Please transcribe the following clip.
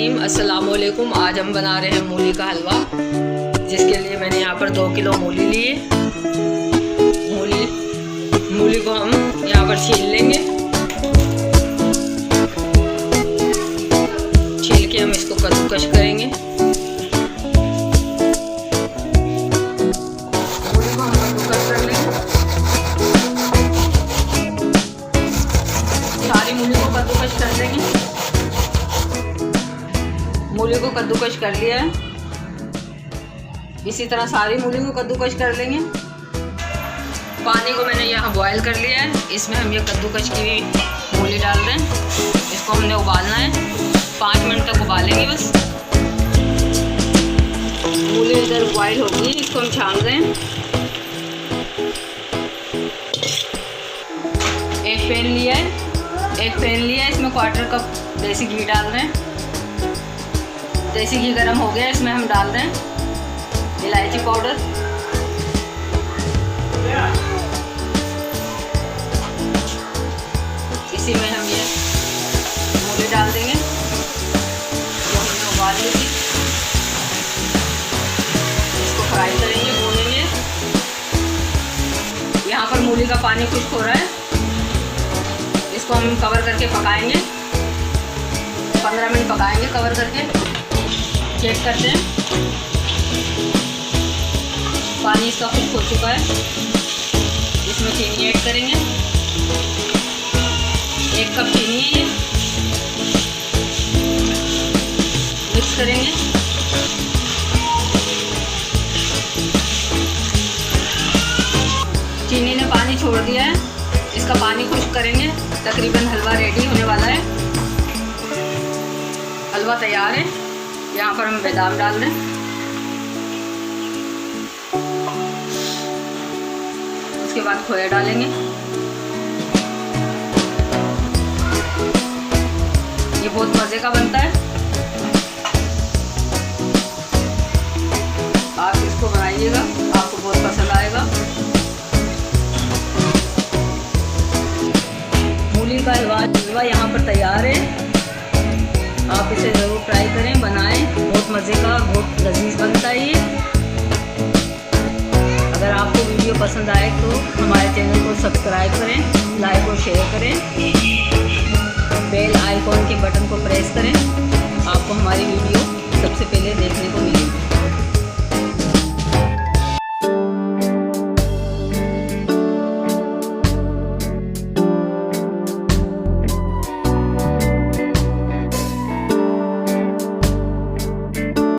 रहीम। अस्सलाम वालेकुम। आज हम बना रहे हैं मूली का हलवा, जिसके लिए मैंने यहाँ पर 2 किलो मूली लिए। मूली को हम यहाँ पर छील लेंगे। छील के हम इसको कद्दूकस करेंगे। मूली को हम कद्दूकस कर लेंगे। सारी मूली को कद्दूकस कर लेंगे। मूली को कद्दूकस कर लिया है। इसी तरह सारी मूली को कद्दूकस कर लेंगे। पानी को मैंने यहाँ बॉयल कर लिया है। इसमें हम ये कद्दूकस की मूली डाल रहे हैं। इसको हमने उबालना है, 5 मिनट तक उबालेंगे बस। मूली इधर बॉयल होगी, इसको हम छान रहे हैं। एक पैन लिया है, इसमें 1/4 कप देसी घी डाल रहे हैं। देसी घी गर्म हो गया, इसमें हम डाल रहे हैं इलायची पाउडर, इसी में हम ये मूली डाल देंगे जो हमने उबाल ली थी। इसको फ्राई करेंगे, भूनेंगे। यहाँ पर मूली का पानी खुश्क हो रहा है। इसको हम कवर करके पकाएंगे, 15 मिनट पकाएंगे कवर करके। चेक करते हैं, पानी इसका खुश्क हो चुका है। इसमें चीनी ऐड करेंगे, 1 कप चीनी है ये। मिक्स करेंगे। चीनी ने पानी छोड़ दिया है, इसका पानी खुश्क करेंगे। तकरीबन हलवा रेडी होने वाला है। हलवा तैयार है। यहाँ पर हम बादाम डाल दें। उसके बाद खोया डालेंगे। ये बहुत मज़े का बनता है। आप इसको बनाइएगा, आपको बहुत पसंद आएगा। मूली का हलवा यहाँ पर तैयार है। आप इसे ज़रूर ट्राई करें, बनाएं। बहुत मज़े का, बहुत लजीज बनता है ये। अगर आपको वीडियो पसंद आए तो हमारे चैनल को सब्सक्राइब करें, लाइक और शेयर करें, बेल आइकॉन के बटन को प्रेस करें।